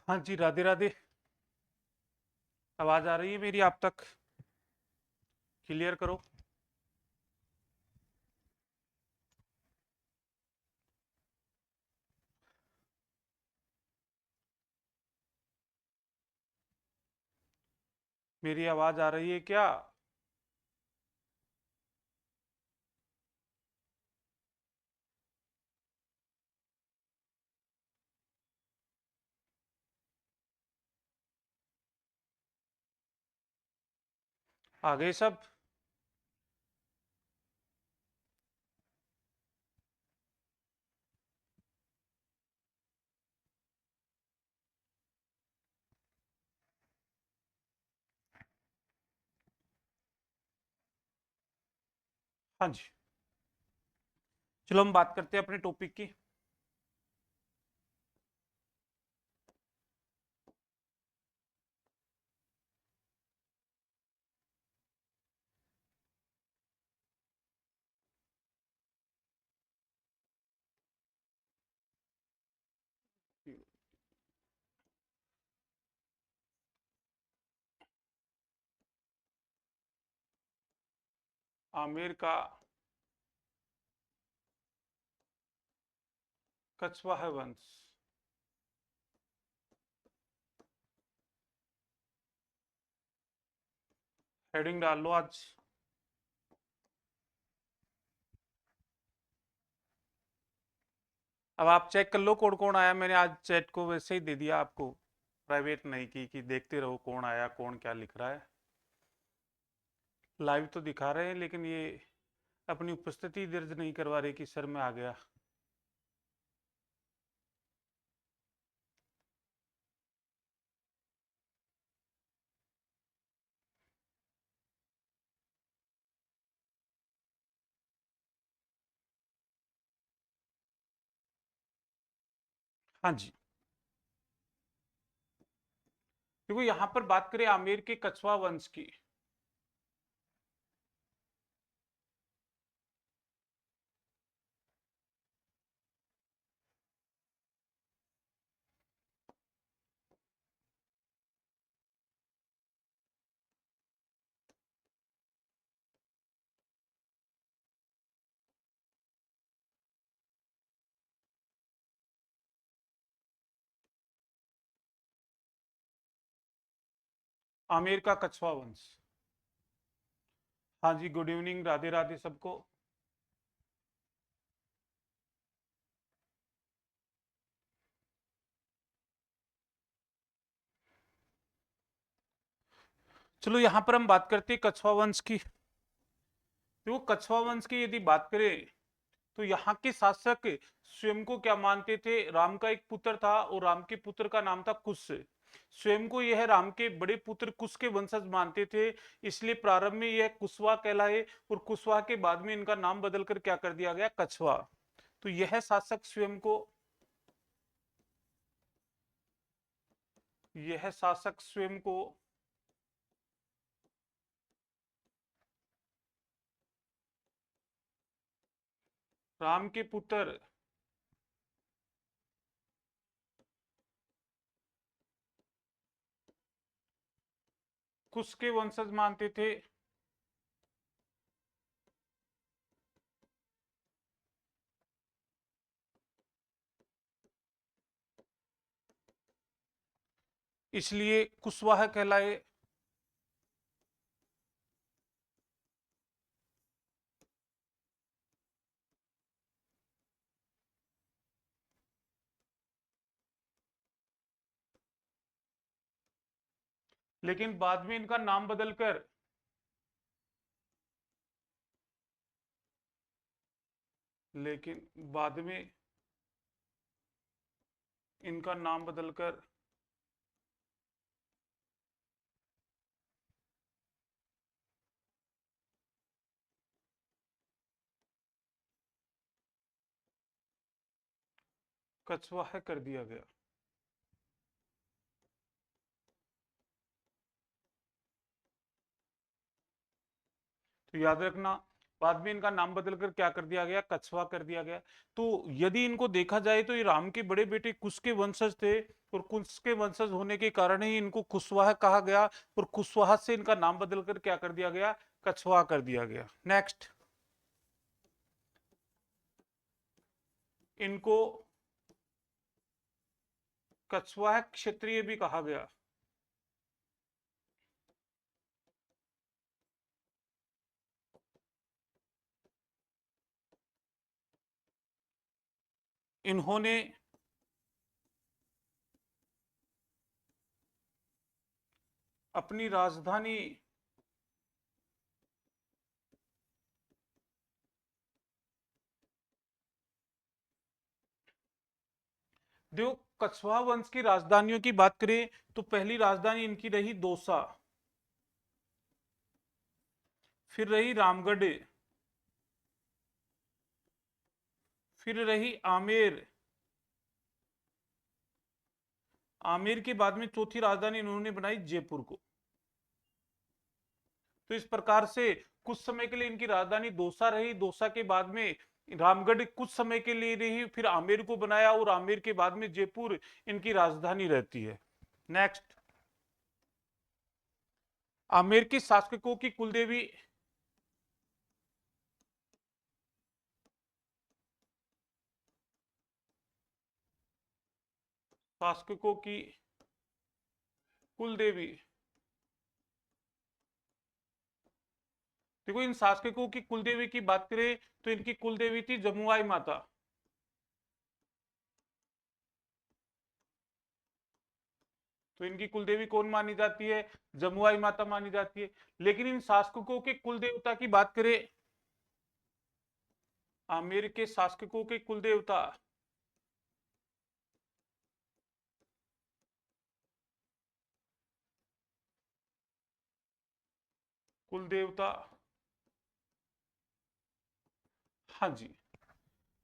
हाँ जी, राधे राधे। आवाज आ रही है मेरी आप तक? क्लियर करो। मेरी आवाज आ रही है क्या? आ गए सब? हाँ जी। चलो हम बात करते हैं अपने टॉपिक की। आमिर का कछवाहा वंश। हेडिंग डाल लो आज। अब आप चेक कर लो कौन कौन आया। मैंने आज चैट को वैसे ही दे दिया आपको, प्राइवेट नहीं की कि देखते रहो कौन आया कौन क्या लिख रहा है। लाइव तो दिखा रहे हैं लेकिन ये अपनी उपस्थिति दर्ज नहीं करवा रहे कि सर मैं आ गया। हाँ जी। देखो यहां पर बात करें आमेर के कछवा वंश की। आमेर का कछवा वंश। हाँ जी, गुड इवनिंग, राधे राधे सबको। चलो यहां पर हम बात करते हैं कछवा वंश की। देखो कछवा वंश की यदि बात करें तो यहाँ के शासक स्वयं को क्या मानते थे? राम का एक पुत्र था और राम के पुत्र का नाम था कुश। स्वयं को यह राम के बड़े पुत्र कुश के वंशज मानते थे, इसलिए प्रारंभ में यह कुशवा कहलाए और कुशवा के बाद में इनका नाम बदलकर क्या कर दिया गया? कछवा। तो यह शासक स्वयं को यह शासक स्वयं को राम के पुत्र कुश के वंशज मानते थे। इसलिए कुशवाहा कहलाए। लेकिन बाद में इनका नाम बदलकर लेकिन बाद में इनका नाम बदलकर कछवाहा कर दिया गया। तो याद रखना बाद में इनका नाम बदलकर क्या कर दिया गया, कछवा कर दिया गया। तो यदि इनको देखा जाए तो ये राम के बड़े बेटे कुश के वंशज थे, और कुश के वंशज होने के कारण ही इनको कुशवाहा कहा गया, और कुशवाहा से इनका नाम बदलकर क्या कर दिया गया, कछवा कर दिया गया। नेक्स्ट, इनको कछवाहा क्षत्रिय भी कहा गया। इन्होंने अपनी राजधानी देखो, कछवा वंश की राजधानियों की बात करें तो पहली राजधानी इनकी रही दौसा, फिर रही रामगढ़, फिर रही आमेर, आमेर के बाद में चौथी राजधानी इन्होंने बनाई जयपुर को। तो इस प्रकार से कुछ समय के लिए इनकी राजधानी दौसा रही, दौसा के बाद में रामगढ़ कुछ समय के लिए रही, फिर आमेर को बनाया, और आमेर के बाद में जयपुर इनकी राजधानी रहती है। नेक्स्ट, आमेर के शासकों की कुलदेवी शासकों की कुलदेवी, देखो इन शासकों की कुलदेवी की बात करें तो इनकी कुलदेवी थी जमुआई माता। तो इनकी कुलदेवी कौन मानी जाती है, जमुआई माता मानी जाती है। लेकिन इन शासकों के कुल देवता की बात करें, आमेर के शासकों के कुल देवता कुल देवता, हाँ जी,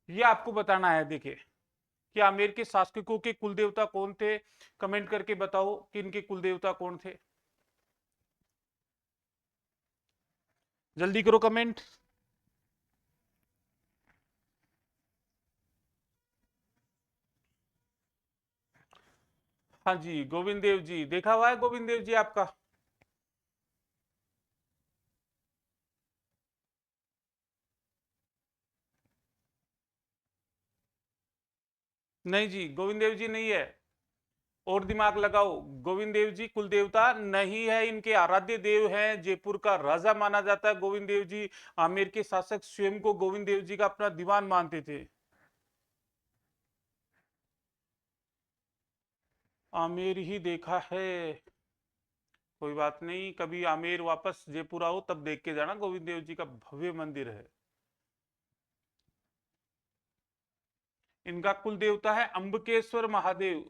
ये आपको बताना है। देखिए कि आमेर के शासकों के कुल देवता कौन थे, कमेंट करके बताओ कि इनके कुल देवता कौन थे, जल्दी करो कमेंट। हाँ जी, गोविंद देव जी, देखा हुआ है गोविंद देव जी आपका। नहीं जी, गोविंद देव जी नहीं है, और दिमाग लगाओ। गोविंद देव जी कुल देवता नहीं है, इनके आराध्य देव हैं, जयपुर का राजा माना जाता है गोविंद देव जी। आमेर के शासक स्वयं को गोविंद देव जी का अपना दीवान मानते थे। आमेर ही देखा है, कोई बात नहीं, कभी आमेर वापस जयपुर आओ तब देख के जाना, गोविंद देव जी का भव्य मंदिर है। इनका कुल देवता है अंबकेश्वर महादेव।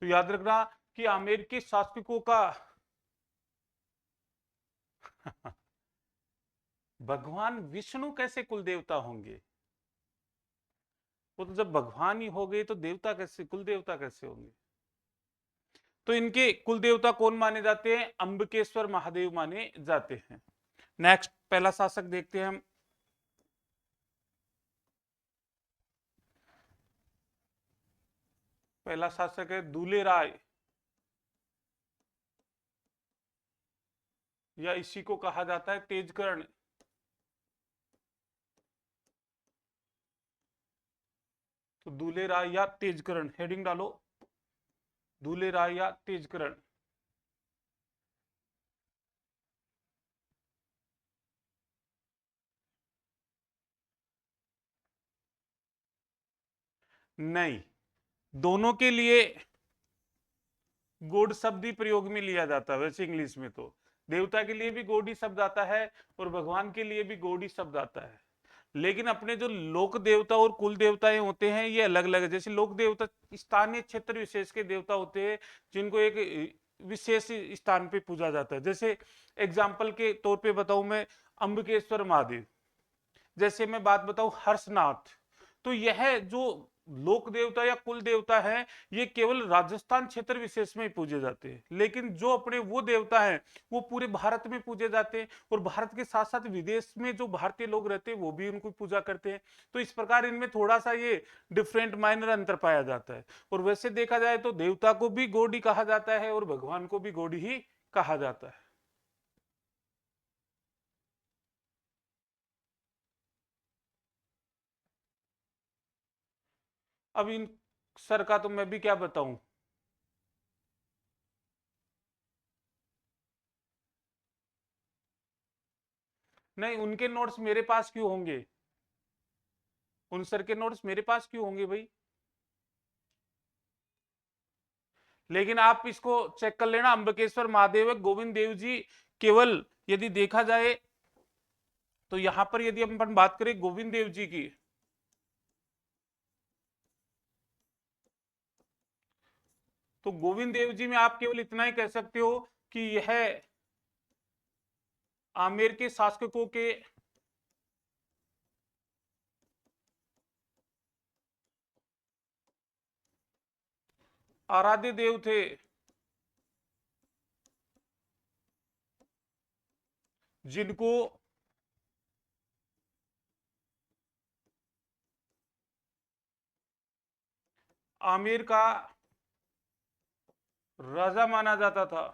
तो याद रखना कि आमेर के शासकों का भगवान विष्णु कैसे कुल देवता होंगे, वो तो जब भगवान ही हो गए तो देवता कैसे, कुल देवता कैसे होंगे। तो इनके कुल देवता कौन माने जाते हैं, अंबकेश्वर महादेव माने जाते हैं। नेक्स्ट, पहला शासक देखते हैं हम। पहला शासक है दूले राय, या इसी को कहा जाता है तेजकर्ण। तो दूले राय या तेजकर्ण, हेडिंग डालो, दूले राय या तेजकर्ण। नहीं, दोनों के लिए गॉड शब्द ही प्रयोग में लिया जाता है वैसे इंग्लिश में। तो देवता के लिए भी गॉड ही शब्द आता है, और भगवान के लिए भी गॉड ही शब्द आता है। लेकिन अपने जो लोक देवता और कुल देवताएं होते हैं ये अलग अलग है। जैसे लोक देवता स्थानीय क्षेत्र विशेष के देवता होते हैं, जिनको एक विशेष स्थान पे पूजा जाता है। जैसे एग्जाम्पल के तौर पे बताऊं मैं, अंबकेश्वर महादेव। जैसे मैं बात बताऊं हर्षनाथ, तो यह जो लोक देवता या कुल देवता है, ये केवल राजस्थान क्षेत्र विशेष में ही पूजे जाते हैं, लेकिन जो अपने वो देवता है वो पूरे भारत में पूजे जाते हैं, और भारत के साथ साथ विदेश में जो भारतीय लोग रहते हैं वो भी उनको पूजा करते हैं। तो इस प्रकार इनमें थोड़ा सा ये डिफरेंट माइनर अंतर पाया जाता है। और वैसे देखा जाए तो देवता को भी गॉड ही कहा जाता है और भगवान को भी गॉड ही कहा जाता है। अब इन सर का तो मैं भी क्या बताऊं। नहीं, उनके नोट्स मेरे पास क्यों होंगे? उन सर के नोट्स मेरे पास क्यों होंगे भाई? लेकिन आप इसको चेक कर लेना, अंबकेश्वर महादेव गोविंद देव जी केवल यदि देखा जाए तो यहां पर यदि हम अपन बात करें गोविंद देव जी की, तो गोविंद देव जी में आप केवल इतना ही कह सकते हो कि यह आमेर के शासकों के आराध्य देव थे, जिनको आमेर का राजा माना जाता था।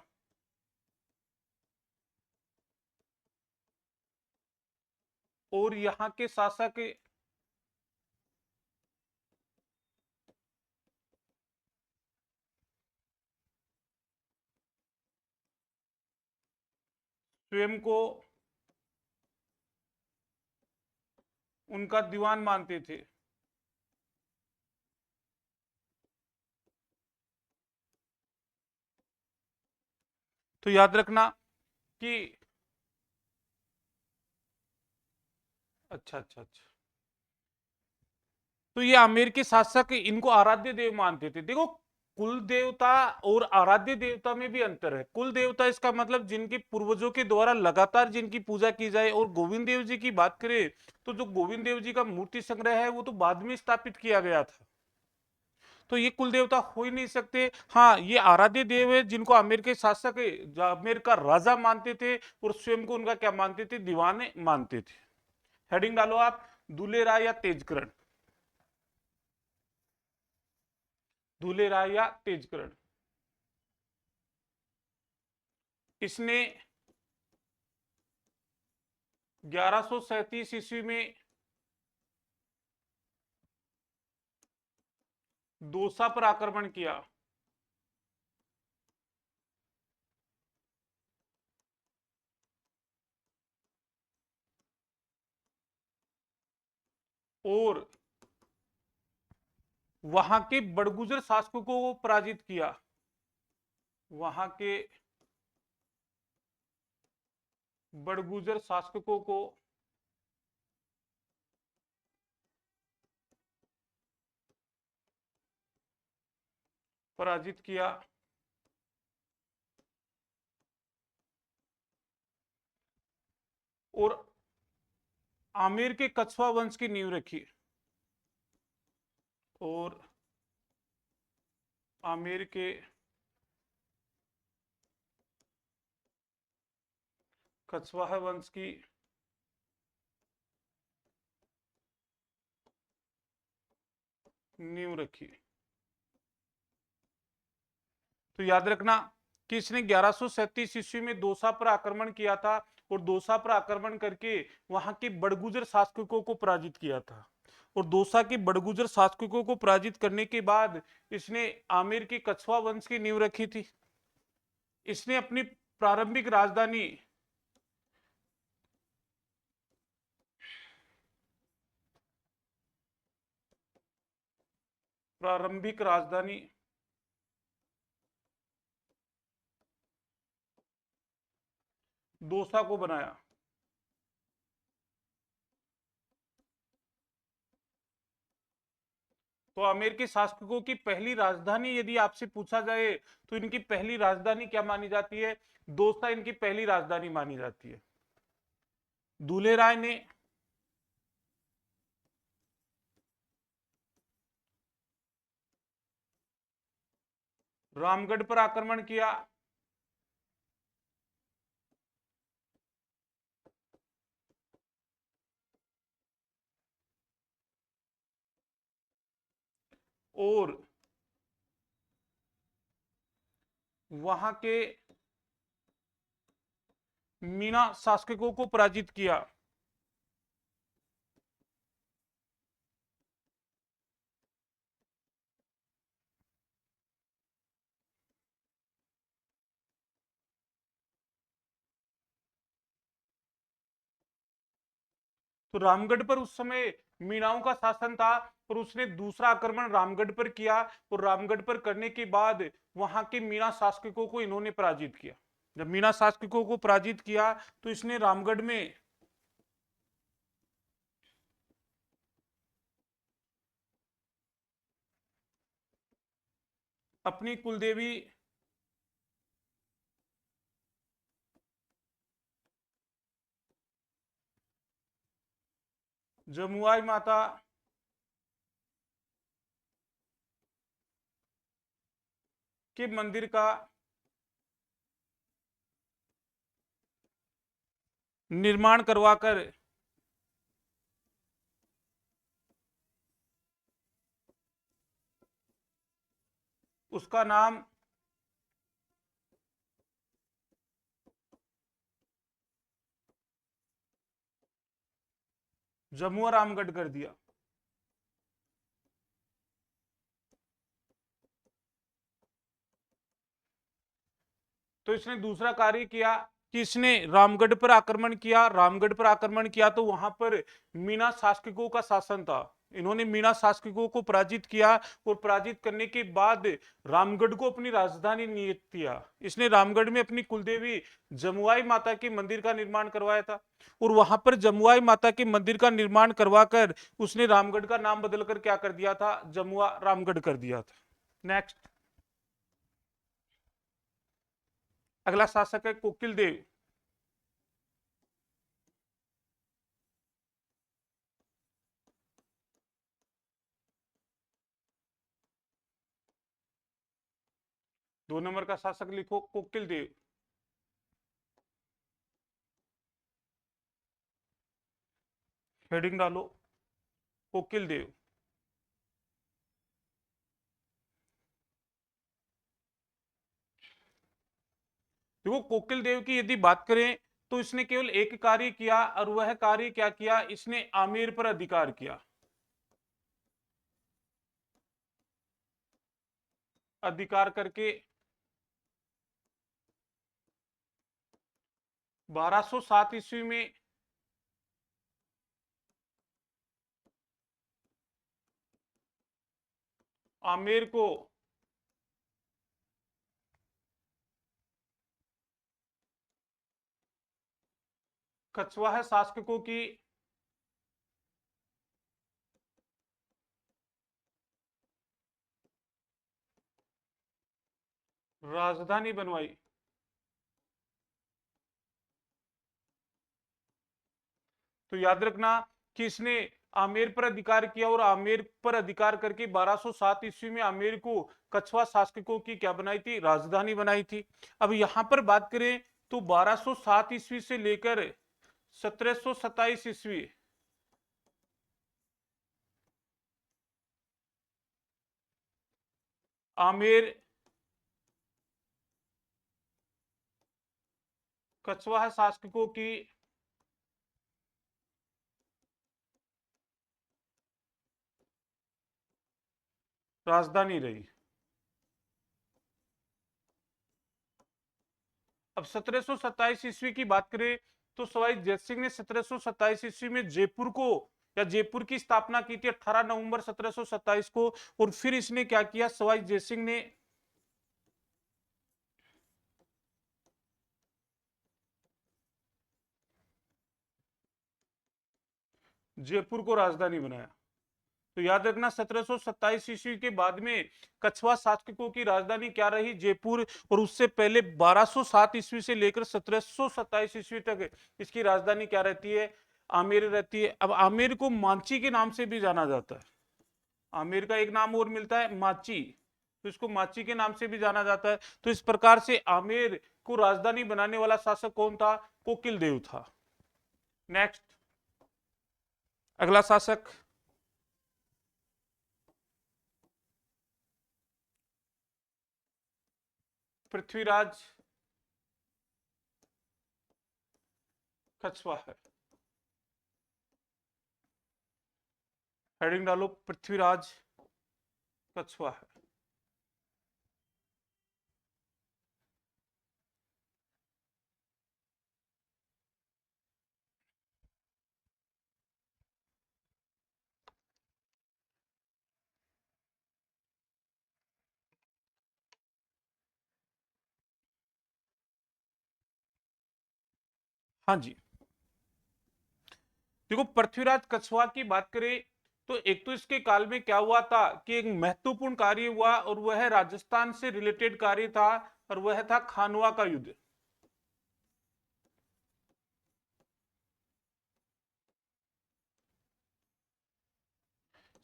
और यहाँ के शासक स्वयं को उनका दीवान मानते थे। तो याद रखना कि अच्छा अच्छा अच्छा, तो ये आमेर के शासक इनको आराध्य देव मानते थे। देखो, कुल देवता और आराध्य देवता में भी अंतर है। कुल देवता इसका मतलब जिनके पूर्वजों के द्वारा लगातार जिनकी पूजा की जाए, और गोविंद देव जी की बात करें तो जो गोविंद देव जी का मूर्ति संग्रह है वो तो बाद में स्थापित किया गया था, तो ये कुल देवता हो ही नहीं सकते। हाँ, ये आराध्य देव है जिनको आमेर के शासक आमेर का राजा मानते थे, और स्वयं को उनका क्या मानते थे? दीवाने मानते थे। हेडिंग डालो आप, दूल्हे राय या तेजकरण। दूल्हे राय या तेजकरण। इसने 1137 ईस्वी में दोसा पर आक्रमण किया, और वहां के बड़गुजर शासकों को पराजित किया। वहां के बड़गुजर शासकों को पराजित किया, और आमेर के कछवा वंश की नींव रखी। और आमेर के कछवाहा वंश की नींव रखी। तो याद रखना कि इसने 1137 ईस्वी में दोसा पर आक्रमण किया था, और दोसा पर आक्रमण करके वहां के बड़गुजर शासकों को पराजित किया था। और दोसा के बड़गुजर शासकों को पराजित करने के बाद इसने आमेर के कछवा वंश की नींव रखी थी। इसने अपनी प्रारंभिक राजधानी दोसा को बनाया। तो आमेर के शासकों की पहली राजधानी यदि आपसे पूछा जाए तो इनकी पहली राजधानी क्या मानी जाती है? दोसा इनकी पहली राजधानी मानी जाती है। दूल्हे राय ने रामगढ़ पर आक्रमण किया। और वहां के मीना शासकों को पराजित किया। तो रामगढ़ पर उस समय मीणाओं का शासन था और उसने दूसरा आक्रमण रामगढ़ पर किया और रामगढ़ पर करने के बाद वहां के मीणा शासकों को इन्होंने पराजित किया। जब मीणा शासकों को पराजित किया तो इसने रामगढ़ में अपनी कुलदेवी जमुआई माता के मंदिर का निर्माण करवाकर उसका नाम जमुआ रामगढ़ कर दिया। तो इसने दूसरा कार्य किया कि इसने रामगढ़ पर आक्रमण किया। रामगढ़ पर आक्रमण किया तो वहां पर मीना शासकों का शासन था। इन्होंने मीना शासकों को पराजित किया और पराजित करने के बाद रामगढ़ को अपनी राजधानी नियुक्त किया। इसने रामगढ़ में अपनी कुलदेवी जमुआई माता के मंदिर का निर्माण करवाया था और वहां पर जमुआई माता के मंदिर का निर्माण करवाकर उसने रामगढ़ का नाम बदलकर क्या कर दिया था, जमुआ रामगढ़ कर दिया था। नेक्स्ट, अगला शासक है कोकिल देव। दो नंबर का शासक लिखो कोकिल देव। हेडिंग डालो कोकिल देव। देखो कोकिल देव की यदि बात करें तो इसने केवल एक कार्य किया और वह कार्य क्या किया, इसने आमेर पर अधिकार किया। अधिकार करके 1207 ईस्वी में आमेर को कछवाहा शासकों की राजधानी बनवाई। तो याद रखना कि इसने आमेर पर अधिकार किया और आमेर पर अधिकार करके 1207 ईस्वी में आमेर को कछवा शासकों की क्या बनाई थी, राजधानी बनाई थी। अब यहां पर बात करें तो 1207 ईस्वी से लेकर 1727 ईस्वी आमेर कछवाहा शासकों की राजधानी रही। अब 1727 ईस्वी की बात करें तो सवाई जय सिंह ने 1727 ईस्वी में जयपुर को या जयपुर की स्थापना की थी 18 नवंबर 1727 को। और फिर इसने क्या किया, सवाई जय सिंह ने जयपुर को राजधानी बनाया। तो याद रखना 1727 ईस्वी के बाद में कछवा शासकों की राजधानी क्या रही, जयपुर। और उससे पहले 1207 ईस्वी से लेकर 1727 ईस्वी तक इसकी राजधानी क्या रहती है, आमेर रहती है। अब आमेर को मांची के नाम से भी जाना जाता है। आमेर का एक नाम और मिलता है माची। तो इसको माची के नाम से भी जाना जाता है। तो इस प्रकार से आमेर को राजधानी बनाने वाला शासक कौन था? कोकिल देव था। नेक्स्ट, अगला शासक पृथ्वीराज कछवाहा है। हेडिंग डालो, पृथ्वीराज कछवाहा है। हाँ जी, देखो पृथ्वीराज कछवाहा की बात करें तो एक तो इसके काल में क्या हुआ था कि एक महत्वपूर्ण कार्य हुआ और वह राजस्थान से रिलेटेड कार्य था, और वह था खानवा का युद्ध।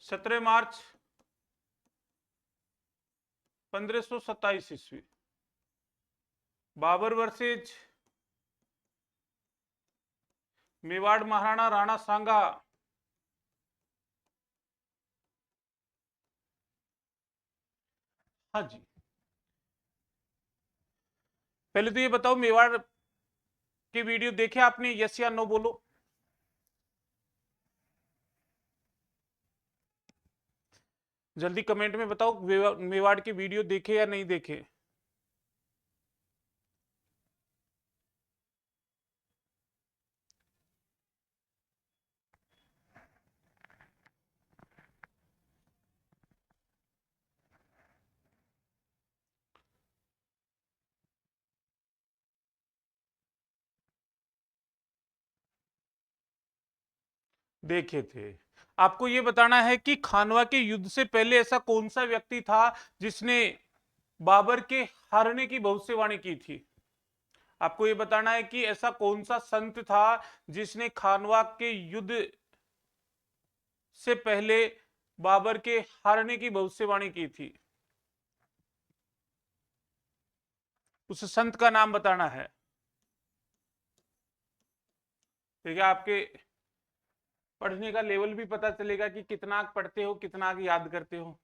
17 मार्च 1527 ईस्वी, बाबर वर्सेज मेवाड़ महाराणा राणा सांगा। हाँ जी, पहले तो ये बताओ मेवाड़ के वीडियो देखे आपने? यस या नो बोलो। जल्दी कमेंट में बताओ, मेवाड़ के वीडियो देखे या नहीं देखे? देखे थे। आपको यह बताना है कि खानवा के युद्ध से पहले ऐसा कौन सा व्यक्ति था जिसने बाबर के हारने की भविष्यवाणी की थी? आपको यह बताना है कि ऐसा कौन सा संत था जिसने खानवा के युद्ध से पहले बाबर के हारने की भविष्यवाणी की थी। उस संत का नाम बताना है। ठीक है, आपके पढ़ने का लेवल भी पता चलेगा कि कितना पढ़ते हो, कितना याद करते हो।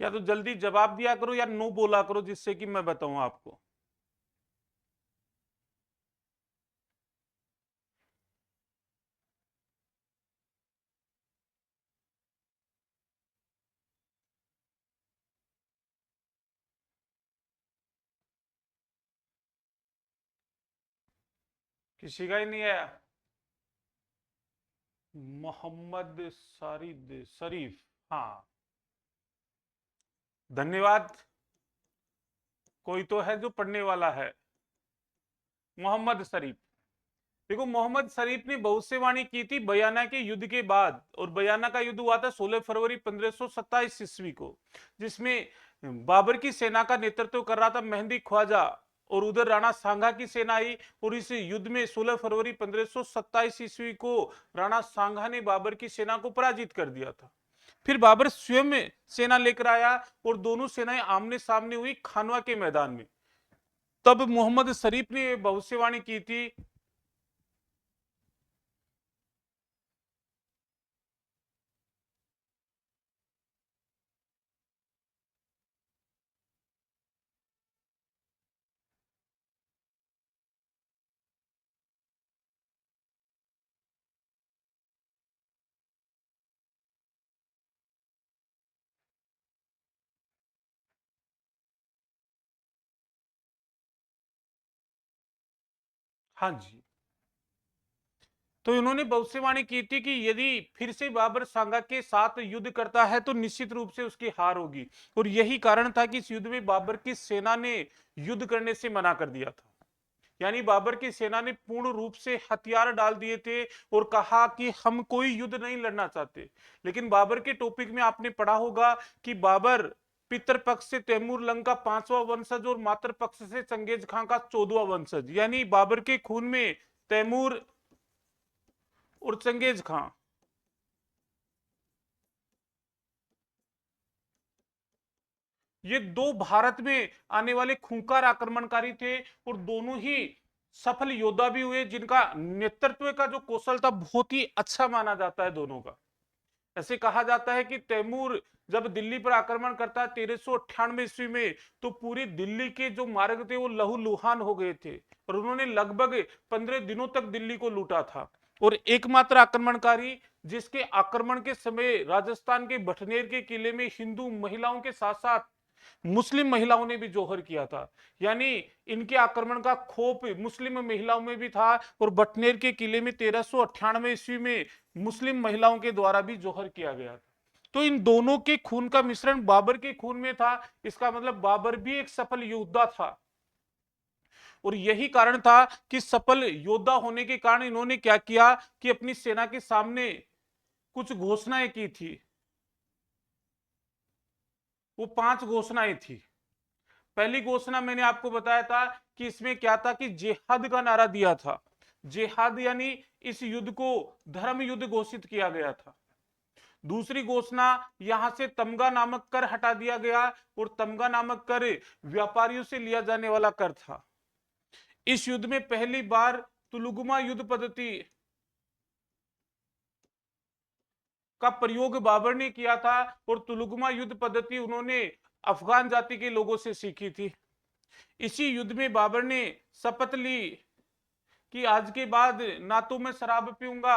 या तो जल्दी जवाब दिया करो या नो बोला करो, जिससे कि मैं बताऊं आपको। किसी का ही नहीं आया? मोहम्मद शरीफ, हाँ, धन्यवाद। कोई तो है जो पढ़ने वाला है। मोहम्मद शरीफ। देखो मोहम्मद शरीफ ने भविष्यवाणी की थी बयाना के युद्ध के बाद, और बयाना का युद्ध हुआ था 16 फरवरी 1527 ईस्वी को, जिसमें बाबर की सेना का नेतृत्व कर रहा था मेहंदी ख्वाजा, और उधर राणा सांगा की सेना आई, और इस युद्ध में 16 फरवरी 1527 ईस्वी को राणा सांगा ने बाबर की सेना को पराजित कर दिया था। फिर बाबर स्वयं सेना लेकर आया और दोनों सेनाएं आमने सामने हुई खानवा के मैदान में। तब मोहम्मद शरीफ ने भविष्यवाणी की थी। हाँ जी, तो इन्होंने भविष्यवाणी की थी कि यदि फिर से बाबर सांगा के साथ युद्ध करता है तो निश्चित रूप से उसकी हार होगी, और यही कारण था कि इस युद्ध में बाबर की सेना ने युद्ध करने से मना कर दिया था। यानी बाबर की सेना ने पूर्ण रूप से हथियार डाल दिए थे और कहा कि हम कोई युद्ध नहीं लड़ना चाहते। लेकिन बाबर के टॉपिक में आपने पढ़ा होगा कि बाबर पितृपक्ष से तैमूर लंग का 5वां वंशज और मातृ पक्ष से चंगेज खां का 14वां वंशज, यानी बाबर के खून में तैमूर और चंगेज खां। ये दो भारत में आने वाले खूंखार आक्रमणकारी थे और दोनों ही सफल योद्धा भी हुए, जिनका नेतृत्व का जो कौशल था बहुत ही अच्छा माना जाता है दोनों का। ऐसे कहा जाता है कि तैमूर जब दिल्ली पर आक्रमण करता है 1398 ईस्वी में, तो पूरी दिल्ली के जो मार्ग थे वो लहूलुहान हो गए थे और उन्होंने लगभग 15 दिनों तक दिल्ली को लूटा था। और एकमात्र आक्रमणकारी जिसके आक्रमण के समय राजस्थान के भटनेर के किले में हिंदू महिलाओं के साथ साथ मुस्लिम महिलाओं ने भी जोहर किया था। यानी इनके आक्रमण का खौफ मुस्लिम महिलाओं में भी था और बटनेर के किले में 1398 ईस्वी में मुस्लिम महिलाओं के द्वारा भी जोहर किया गया था। तो इन दोनों के खून का मिश्रण बाबर के खून में था। इसका मतलब बाबर भी एक सफल योद्धा था और यही कारण था कि सफल योद्धा होने के कारण इन्होंने क्या किया कि अपनी सेना के सामने कुछ घोषणाएं की थी। वो 5 घोषणाएं थी। पहली घोषणा मैंने आपको बताया था कि इसमें क्या था कि जिहाद का नारा दिया था। जिहाद यानी इस युद्ध को धर्म युद्ध घोषित किया गया था। दूसरी घोषणा, यहां से तमगा नामक कर हटा दिया गया और तमगा नामक कर व्यापारियों से लिया जाने वाला कर था। इस युद्ध में पहली बार तुलुगमा युद्ध पद्धति का प्रयोग बाबर ने किया था और तुलुगमा युद्ध पद्धति उन्होंने अफगान जाति के लोगों से सीखी थी। इसी युद्ध में बाबर ने शपथ ली कि आज के बाद ना तो मैं शराब पीऊंगा,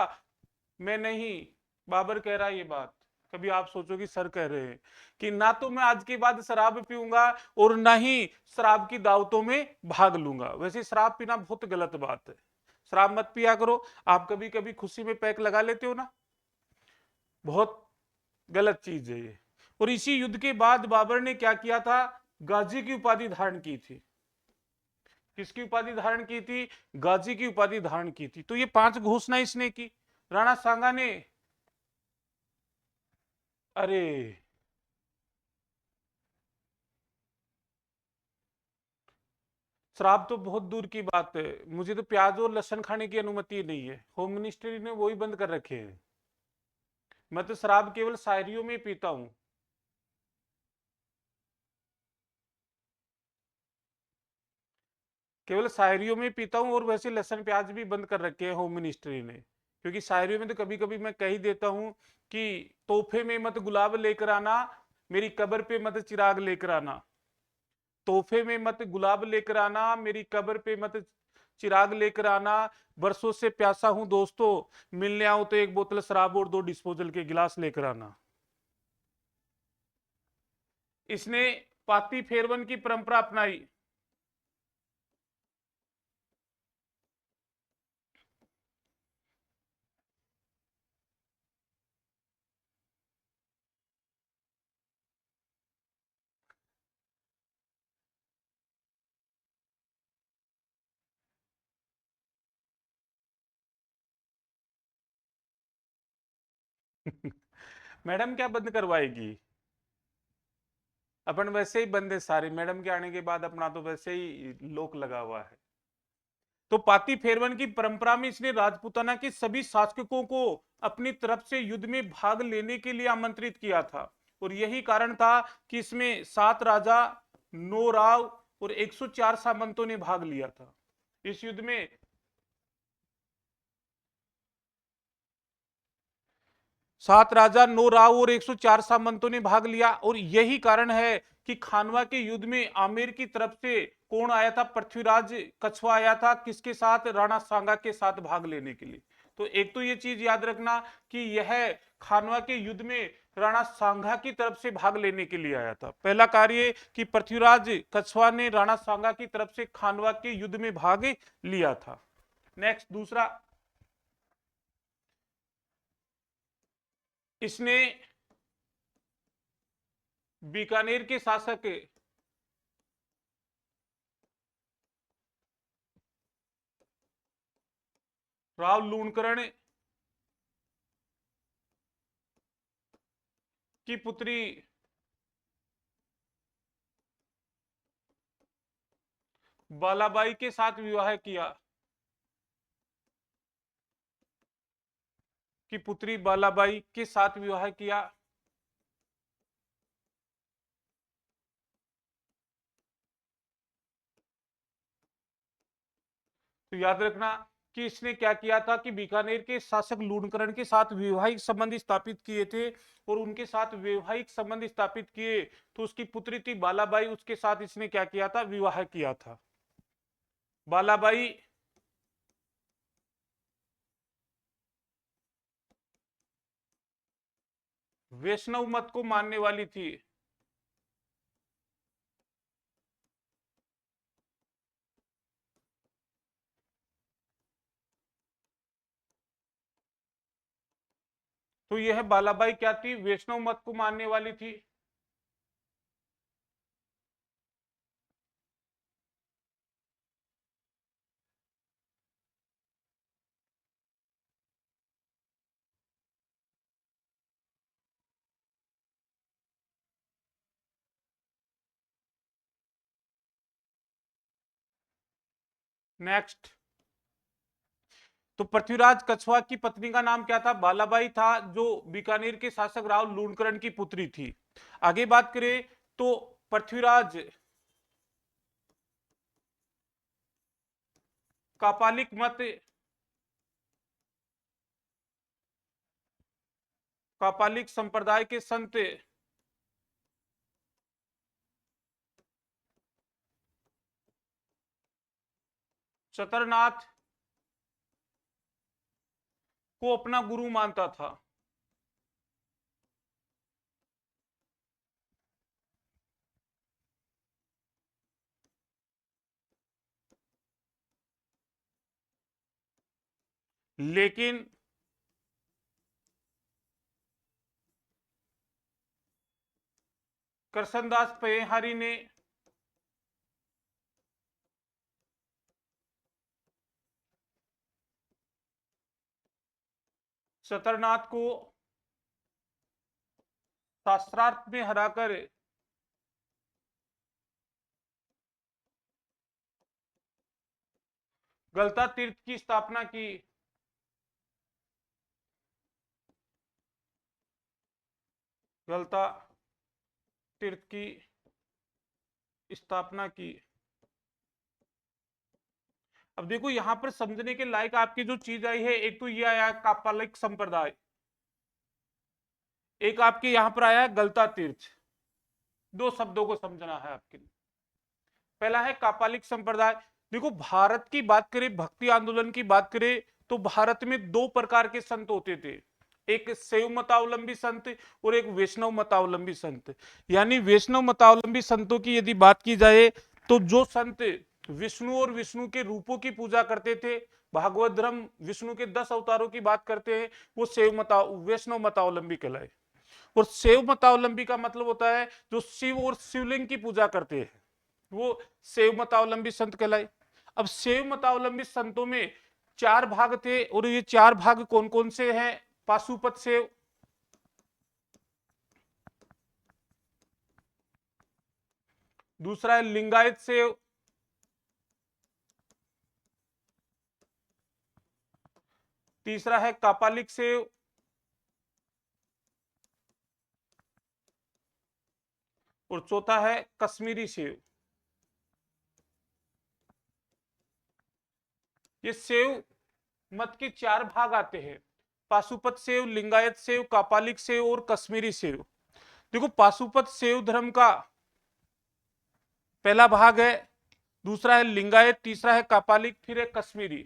मैं नहीं, बाबर कह रहा है ये बात। कभी आप सोचो कि सर कह रहे हैं कि ना तो मैं आज के बाद शराब पीऊंगा और ना ही शराब की दावतों में भाग लूंगा। वैसे शराब पीना बहुत गलत बात है, शराब मत पिया करो। आप कभी कभी खुशी में पैक लगा लेते हो ना, बहुत गलत चीज है ये। और इसी युद्ध के बाद बाबर ने क्या किया था, गाजी की उपाधि धारण की थी। किसकी उपाधि धारण की थी? गाजी की उपाधि धारण की थी। तो ये 5 घोषणा इसने की। राणा सांगा ने, अरे शराब तो बहुत दूर की बात है, मुझे तो प्याज और लहसुन खाने की अनुमति नहीं है। होम मिनिस्ट्री ने वो ही बंद कर रखे हैं। मैं तो शराब केवल शायरियों में पीता हूं। केवल शायरियों में पीता हूं और वैसे लहसुन प्याज भी बंद कर रखे हैं होम मिनिस्ट्री ने। क्योंकि शायरियों में तो कभी कभी मैं कह ही देता हूं कि तोहफे में मत गुलाब लेकर आना, मेरी कब्र पे मत चिराग लेकर आना। तोहफे में मत गुलाब लेकर आना, मेरी कब्र पे मत चिराग लेकर आना। बरसों से प्यासा हूं दोस्तों, मिलने आओ तो एक बोतल शराब और 2 डिस्पोजल के गिलास लेकर आना। इसने पाती फेरवन की परंपरा अपनाई। मैडम क्या बंद करवाएगी? अपन वैसे ही बंद है सारे, मैडम के आने के बाद अपना तो वैसे ही लोक लगा हुआ है। तो पाती फेरवन की परंपरा में इसने राजपूताना के सभी शासकों को अपनी तरफ से युद्ध में भाग लेने के लिए आमंत्रित किया था। और यही कारण था कि इसमें 7 राजा, 9 राव और 104 सामंतों ने भाग लिया था इस युद्ध में। 7 राजा, 9 राव और 104 सामंतों ने भाग लिया। और यही कारण है कि खानवा के युद्ध में आमेर की तरफ से कौन आया था? पृथ्वीराज कछवा आया था। किसके साथ? राणा सांगा के साथ भाग लेने के लिए। तो एक तो ये चीज याद रखना कि यह खानवा के युद्ध में राणा सांगा की तरफ से भाग लेने के लिए आया था। पहला कार्य कि पृथ्वीराज कछवा ने राणा सांगा की तरफ से खानवा के युद्ध में भाग लिया था। नेक्स्ट दूसरा, इसने बीकानेर के शासक राव लूणकरण की पुत्री बालाबाई के साथ विवाह किया। की पुत्री बालाबाई के साथ विवाह किया। तो याद रखना कि इसने क्या किया था कि बीकानेर के शासक लूणकरण के साथ वैवाहिक संबंध स्थापित किए थे, और उनके साथ वैवाहिक संबंध स्थापित किए तो उसकी पुत्री थी बालाबाई, उसके साथ इसने क्या किया था, विवाह किया था। बालाबाई वैष्णव मत को मानने वाली थी। तो यह बालाबाई क्या थी, वैष्णव मत को मानने वाली थी। नेक्स्ट, तो पृथ्वीराज कछवा की पत्नी का नाम क्या था, बालाबाई था, जो बीकानेर के शासक राव लूणकरण की पुत्री थी। आगे बात करें तो पृथ्वीराज कापालिक मत, कापालिक संप्रदाय के संत चतरनाथ को अपना गुरु मानता था। लेकिन कृष्णदास पयहारी ने चतरनाथ को शास्त्रार्थ में हराकर गलता तीर्थ की स्थापना की। गलता तीर्थ की स्थापना की। अब देखो यहां पर समझने के लायक आपकी जो चीज आई है, एक तो ये आया कापालिक संप्रदाय, एक आपके यहां पर आया गलता तीर्थ। दो शब्दों को समझना है आपके लिए। पहला है कापालिक संप्रदाय। देखो भारत की बात करें, भक्ति आंदोलन की बात करें, तो भारत में दो प्रकार के संत होते थे, एक शैव मतावलंबी संत और एक वैष्णव मतावलंबी संत। यानी वैष्णव मतावलंबी संतों की यदि बात की जाए तो जो संत विष्णु और विष्णु के रूपों की पूजा करते थे, भागवत धर्म विष्णु के 10 अवतारों की बात करते हैं, वो शैव मता वैष्णव मतावलंबी कहलाए। और शैव मतावलंबी का मतलब होता है जो शिव और शिवलिंग की पूजा करते हैं, वो शैव मतावलंबी संत कहलाए। अब शैव मतावलंबी संतों में चार भाग थे, और ये चार भाग कौन कौन से हैं, पाशुपत शैव, दूसरा है लिंगायत शैव, तीसरा है कापालिक शैव, और चौथा है कश्मीरी शैव। ये शैव मत के चार भाग आते हैं, पाशुपत शैव, लिंगायत शैव, कापालिक शैव और कश्मीरी शैव। देखो पाशुपत शैव धर्म का पहला भाग है, दूसरा है लिंगायत, तीसरा है कापालिक, फिर है कश्मीरी।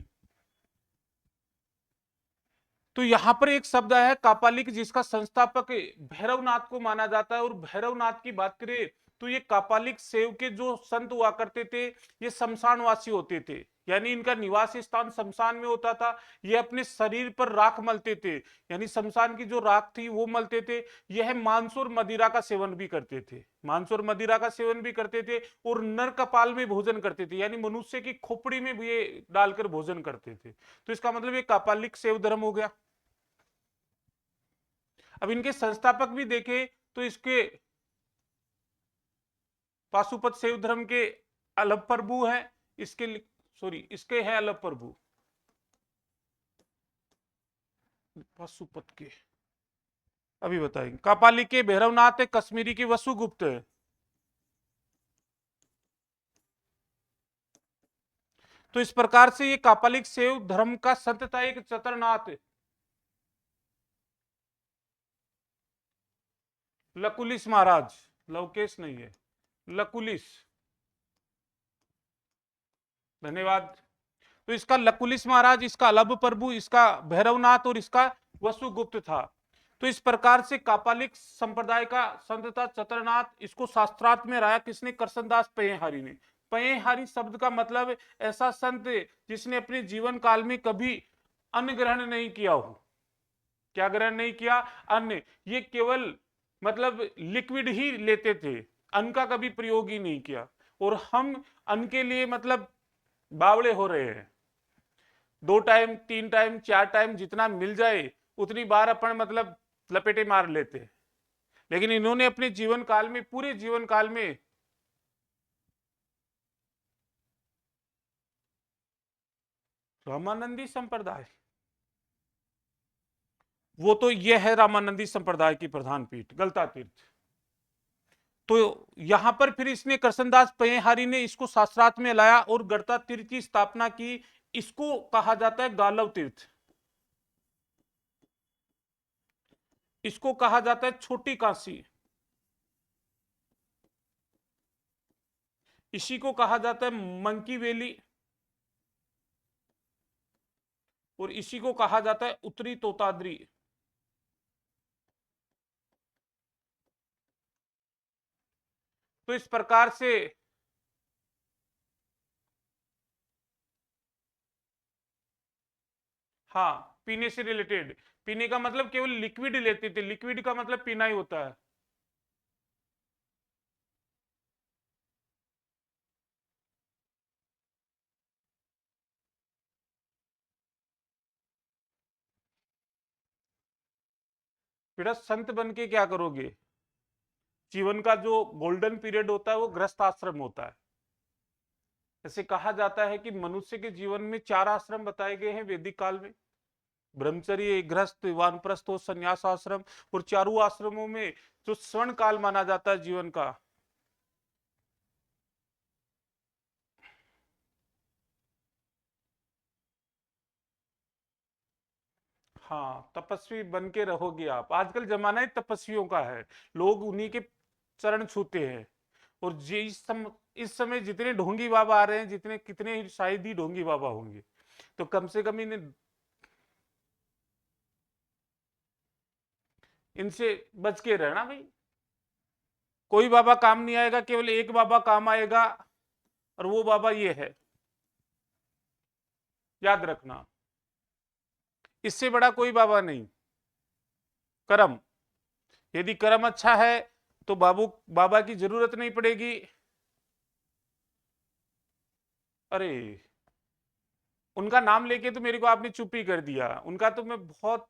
तो यहां पर एक शब्द है कापालिक, जिसका संस्थापक भैरवनाथ को माना जाता है। और भैरवनाथ की बात करें तो ये कापालिक शैव के जो संत हुआ करते थे, ये शमशानवासी होते थे, यानी इनका निवास स्थान शमशान में होता था। ये अपने शरीर पर राख मलते थे, यानी शमशान की जो राख थी वो मलते थे। यह मांस और मदिरा का सेवन भी करते थे, मांस और मदिरा का सेवन भी करते थे, और नर कपाल में भोजन करते थे, यानी मनुष्य की खोपड़ी में भी ये डालकर भोजन करते थे। तो इसका मतलब ये कापालिक शैव धर्म हो गया। अब इनके संस्थापक भी देखें तो इसके पाशुपत शैव धर्म के अलभ प्रभु है, इसके सॉरी इसके है अलभ प्रभु। पशुपत के अभी बताएंगे। कापालिक के भैरवनाथ है, कश्मीरी के वसुगुप्त है। तो इस प्रकार से ये कापालिक शैव धर्म का संत था, एक चतुरनाथ। लकुलिस महाराज, लवकेश नहीं है, लकुलिस, धन्यवाद। तो इसका लकुलिस महाराज, इसका अलभ प्रभु, इसका भैरवनाथ और इसका वसुगुप्त था। तो इस प्रकार से कापालिक संप्रदाय का संत था चतुरनाथ। इसको शास्त्रार्थ में राया किसने? करसनदास पयेहारी ने। पयेहारी शब्द का मतलब ऐसा संत जिसने अपने जीवन काल में कभी अन्न ग्रहण नहीं किया हो। क्या ग्रहण नहीं किया? अन्न। ये केवल मतलब लिक्विड ही लेते थे, अन्न का कभी प्रयोग ही नहीं किया। और हम अन्न के लिए मतलब बावड़े हो रहे हैं। 2 टाइम 3 टाइम 4 टाइम जितना मिल जाए उतनी बार अपन मतलब लपेटे मार लेते हैं। लेकिन इन्होंने अपने जीवन काल में, पूरे जीवन काल में रामानंदी संप्रदाय, वो तो यह है रामानंदी संप्रदाय की प्रधान पीठ गलता तीर्थ। तो यहां पर फिर इसने करसनदास पयेहारी ने इसको शास्त्रार्थ में लाया और गड़ता तीर्थ की स्थापना की। इसको कहा जाता है गालव तीर्थ, इसको कहा जाता है छोटी काशी, इसी को कहा जाता है मंकी वैली, और इसी को कहा जाता है उत्तरी तोताद्री। तो इस प्रकार से हाँ, पीने से रिलेटेड, पीने का मतलब केवल लिक्विड लेते थे, लिक्विड का मतलब पीना ही होता है। बेटा संत बन के क्या करोगे? जीवन का जो गोल्डन पीरियड होता है वो गृहस्थ आश्रम होता है। ऐसे कहा जाता है कि मनुष्य के जीवन में 4 आश्रम बताए गए हैं वैदिक काल में, ब्रह्मचर्य, गृहस्थ, वानप्रस्थ और संन्यास आश्रम। और चारों आश्रमों में जो स्वर्ण काल माना जाता है जीवन का, हाँ, तपस्वी बन के रहोगे आप। आजकल जमाना ही तपस्वियों का है, लोग उन्हीं के चरण छूते हैं। और इस समय जितने ढोंगी बाबा आ रहे हैं, जितने कितने शायद ही ढोंगी बाबा होंगे, तो कम से कम इनसे बच के रहना भाई। कोई बाबा काम नहीं आएगा, केवल एक बाबा काम आएगा, और वो बाबा ये है, याद रखना। इससे बड़ा कोई बाबा नहीं। कर्म, यदि कर्म अच्छा है तो बाबा की जरूरत नहीं पड़ेगी। अरे, उनका नाम लेके तो मेरे को आपने चुप ही कर दिया। उनका तो मैं बहुत,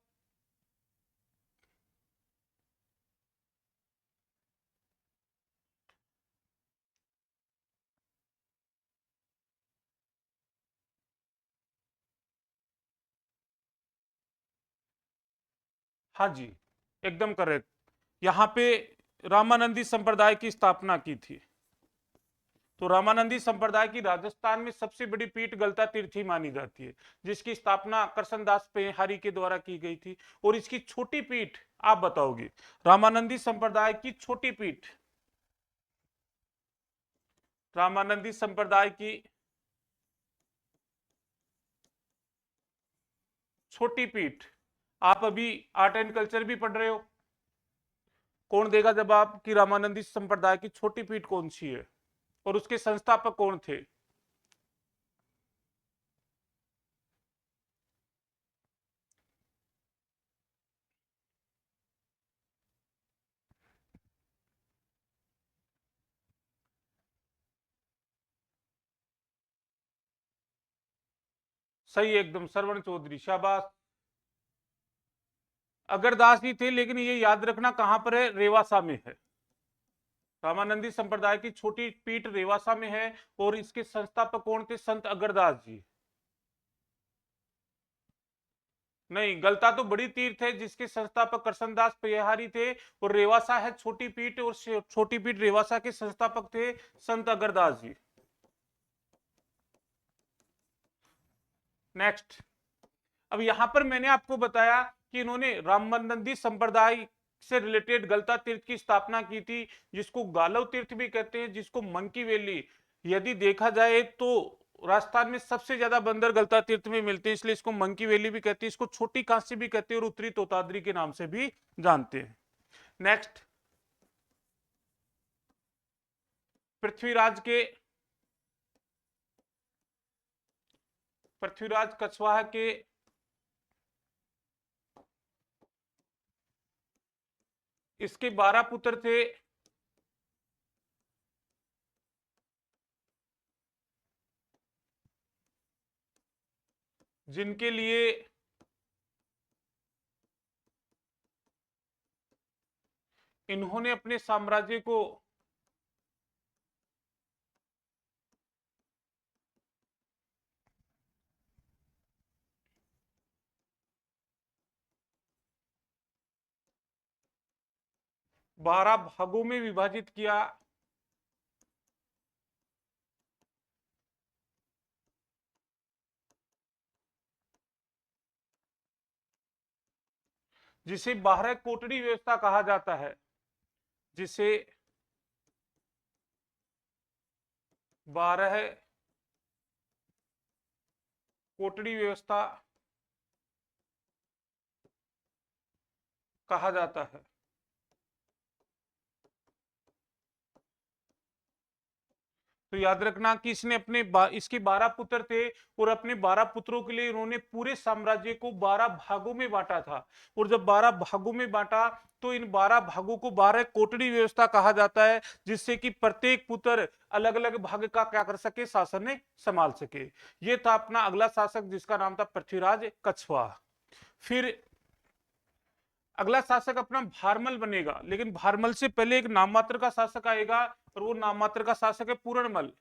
हाँ जी, एकदम करेक्ट। यहाँ पे रामानंदी संप्रदाय की स्थापना की थी। तो रामानंदी संप्रदाय की राजस्थान में सबसे बड़ी पीठ गलता तीर्थी मानी जाती है, जिसकी स्थापना करसनदास पेहारी के द्वारा की गई थी। और इसकी छोटी पीठ आप बताओगे, रामानंदी संप्रदाय की छोटी पीठ, रामानंदी संप्रदाय की छोटी पीठ। आप अभी आर्ट एंड कल्चर भी पढ़ रहे हो, कौन देगा जवाब कि रामानंदी संप्रदाय की छोटी पीठ कौन सी है और उसके संस्थापक कौन थे? सही, एकदम श्रवण चौधरी, शाबाश। अगरदास जी थे, लेकिन ये याद रखना कहां पर है, रेवासा में है। रामानंदी संप्रदाय की छोटी पीठ रेवासा में है। और इसके संस्थापक कौन थे? संत अगरदास जी। नहीं, गलता तो बड़ी तीर्थ है जिसके संस्थापक करसनदास परिहारी थे, और रेवासा है छोटी पीठ, और छोटी पीठ रेवासा के संस्थापक थे संत अगरदास जी। नेक्स्ट, अब यहां पर मैंने आपको बताया कि इन्होंने रामानंदी संप्रदाय से रिलेटेड गलता तीर्थ की स्थापना की थी, जिसको गालव तीर्थ भी कहते हैं, जिसको मंकी वैली, यदि देखा जाए तो राजस्थान में सबसे ज्यादा बंदर गलता तीर्थ में मिलते हैं, इसलिए इसको मंकी वैली भी कहते हैं, इसको छोटी कांसी भी कहते हैं, और उत्तरी तोताद्री के नाम से भी जानते हैं। नेक्स्ट, पृथ्वीराज के पृथ्वीराज कछवाहा के इसके 12 पुत्र थे, जिनके लिए इन्होंने अपने साम्राज्य को बारह भागों में विभाजित किया, जिसे 12 कोटड़ी व्यवस्था कहा जाता है, जिसे 12 कोटड़ी व्यवस्था कहा जाता है। तो याद रखना कि इसने इसके 12 पुत्र थे, और अपने 12 पुत्रों के लिए इन्होंने पूरे साम्राज्य को 12 भागों में बांटा था, और जब 12 भागों में बांटा तो इन 12 भागों को 12 कोटड़ी व्यवस्था कहा जाता है, जिससे कि प्रत्येक पुत्र अलग अलग भाग का क्या कर सके, शासन ने संभाल सके। ये था अपना अगला शासक, जिसका नाम था पृथ्वीराज कछवाहा। फिर अगला शासक अपना भारमल बनेगा, लेकिन भारमल से पहले एक नाम मात्र का शासक आएगा, और वो नाम मात्र का शासक है पूरणमल।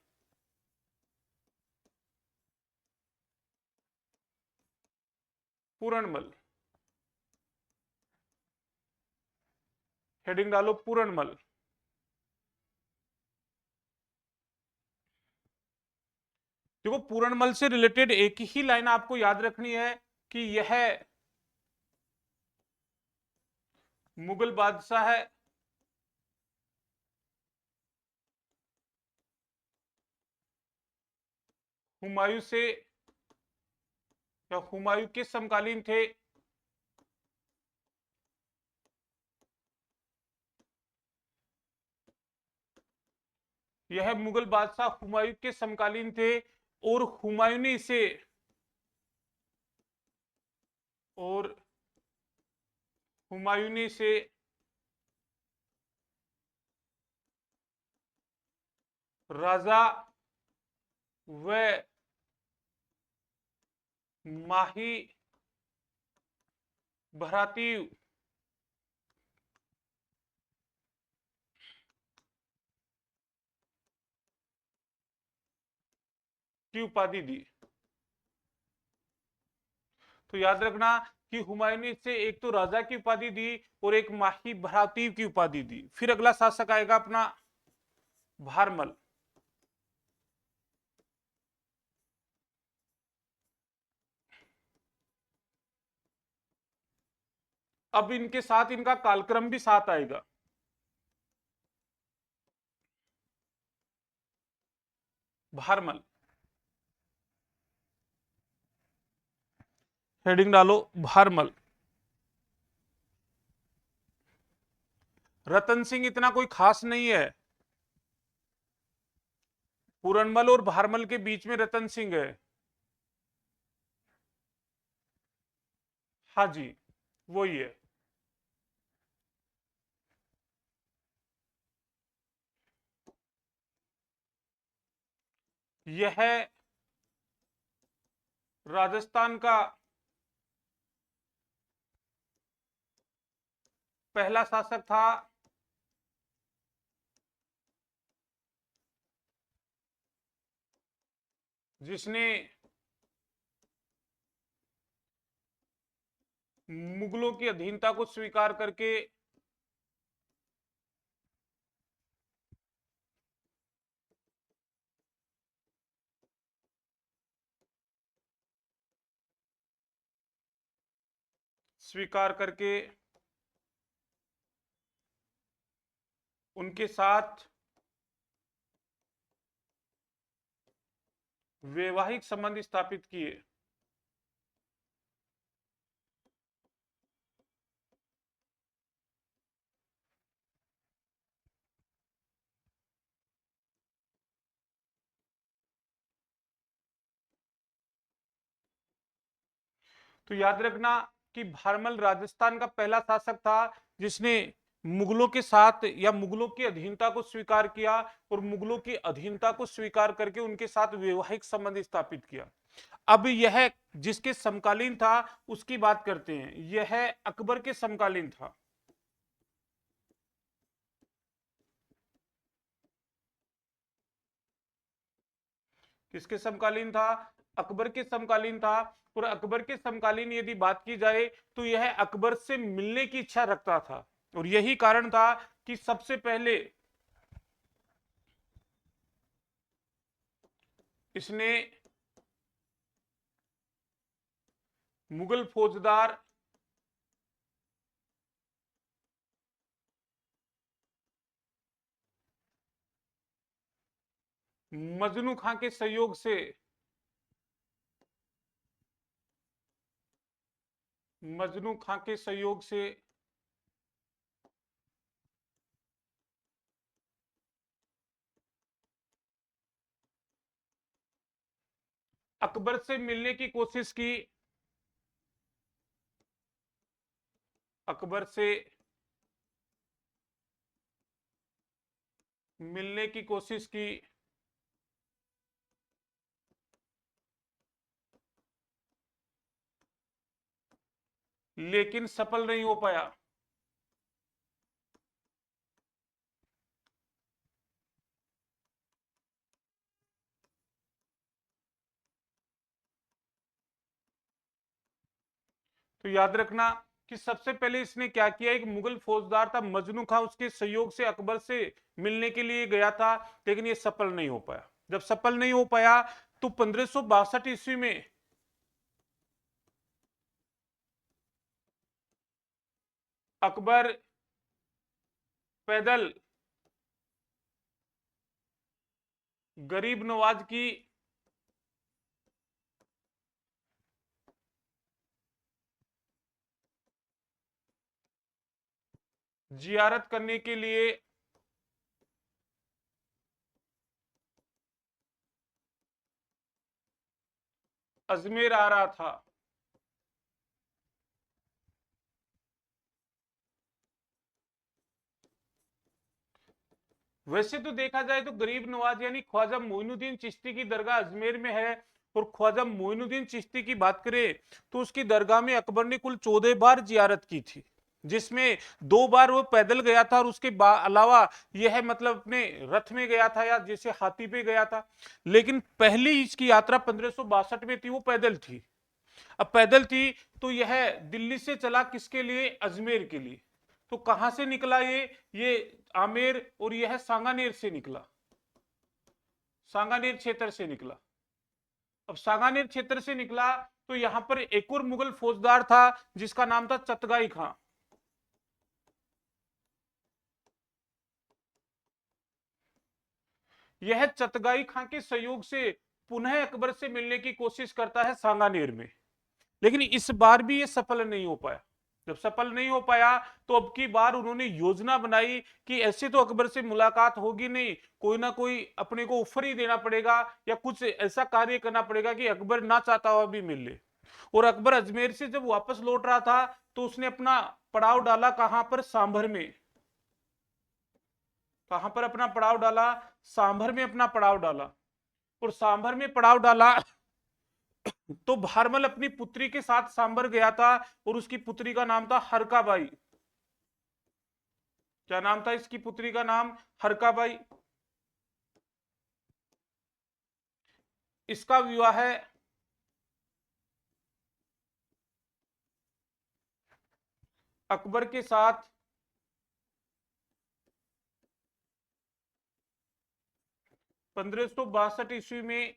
पूरणमल, हेडिंग डालो पूरणमल। देखो, पूरणमल से रिलेटेड एक ही लाइन आपको याद रखनी है कि यह मुगल बादशाह है, हुमायूं से या हुमायूं के समकालीन थे, यह मुगल बादशाह हुमायूं के समकालीन थे, और हुमायूं ने इसे और हुमायूं ने इसे राजा व माही भराती की उपाधि दी। तो याद रखना कि हुमायूं ने इसे एक तो राजा की उपाधि दी, और एक माही भराती की उपाधि दी। फिर अगला शासक आएगा अपना भारमल। अब इनके साथ इनका कालक्रम भी साथ आएगा। भारमल, हेडिंग डालो भारमल। रतन सिंह इतना कोई खास नहीं है, पूरनमल और भारमल के बीच में रतन सिंह है। हाँ जी, वही है। यह राजस्थान का पहला शासक था जिसने मुगलों की अधीनता को स्वीकार करके उनके साथ वैवाहिक संबंध स्थापित किए। तो याद रखना कि भारमल राजस्थान का पहला शासक था जिसने मुगलों के साथ या मुगलों की अधीनता को स्वीकार किया और मुगलों की अधीनता को स्वीकार करके उनके साथ वैवाहिक संबंध स्थापित किया। अब यह जिसके समकालीन था उसकी बात करते हैं। यह अकबर के समकालीन था। किसके समकालीन था? अकबर के समकालीन था। और अकबर के समकालीन यदि बात की जाए तो यह अकबर से मिलने की इच्छा रखता था और यही कारण था कि सबसे पहले इसने मुगल फौजदार मजनू खां के सहयोग से मजनू खां के सहयोग से अकबर से मिलने की कोशिश की। अकबर से मिलने की कोशिश की लेकिन सफल नहीं हो पाया। तो याद रखना कि सबसे पहले इसने क्या किया, एक मुगल फौजदार था मजनू खां, उसके सहयोग से अकबर से मिलने के लिए गया था लेकिन ये सफल नहीं हो पाया। जब सफल नहीं हो पाया तो 1562 ईस्वी में अकबर पैदल गरीब नवाज की जियारत करने के लिए अजमेर आ रहा था। वैसे तो देखा जाए तो गरीब नवाज यानी ख्वाजा मोइनुद्दीन चिश्ती की दरगाह अजमेर में है। और ख्वाजा मोइनुद्दीन चिश्ती की बात करें तो उसकी दरगाह में अकबर ने कुल 14 बार जियारत की थी, जिसमें 2 बार वो पैदल गया था और उसके अलावा यह मतलब अपने रथ में गया था या जैसे हाथी पे गया था। लेकिन पहली इसकी यात्रा 1562 में थी, वो पैदल थी। अब पैदल थी तो यह दिल्ली से चला किसके लिए? अजमेर के लिए। तो कहां से निकला ये आमेर और यह सांगानेर से निकला, सांगानेर क्षेत्र से निकला। अब सांगानेर क्षेत्र से निकला तो यहां पर एक और मुगल फौजदार था जिसका नाम था चतगाई खां। यह चतगाई खां के सहयोग से पुनः अकबर से मिलने की कोशिश करता है सांगानेर में, लेकिन इस बार भी ये सफल नहीं हो पाया। जब सफल नहीं हो पाया तो अब की बार उन्होंने योजना बनाई कि ऐसे तो अकबर से मुलाकात होगी नहीं, कोई ना कोई अपने को ऑफर ही देना पड़ेगा या कुछ ऐसा कार्य करना पड़ेगा कि अकबर ना चाहता हुआ भी मिल ले। और अकबर अजमेर से जब वापस लौट रहा था तो उसने अपना पड़ाव डाला कहां पर? सांभर में। कहां पर अपना पड़ाव डाला? सांभर में अपना पड़ाव डाला। और सांभर में पड़ाव डाला तो भारमल अपनी पुत्री के साथ सांबर गया था और उसकी पुत्री का नाम था हरकाबाई। क्या नाम था इसकी पुत्री का नाम? हरकाबाई। इसका विवाह है अकबर के साथ 1562 ईस्वी में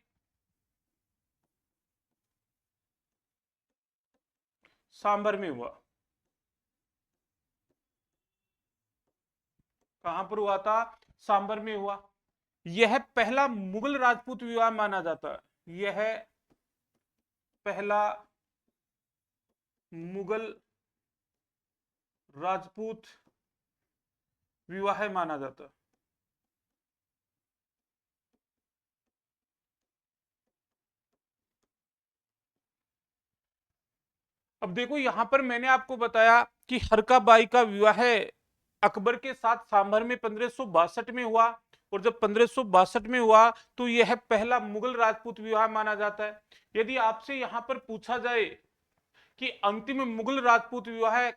सांभर में हुआ। कहां पर हुआ था? सांभर में हुआ। यह पहला मुगल राजपूत विवाह माना जाता है। यह पहला मुगल राजपूत विवाह माना जाता है। अब देखो यहां पर मैंने आपको बताया कि हरका बाई का विवाह अकबर के साथ सांभर में 1562 में हुआ, और जब 1562 में हुआ तो यह पहला मुगल राजपूत विवाह माना जाता है। यदि आपसे यहां पर पूछा जाए कि अंतिम मुगल राजपूत विवाह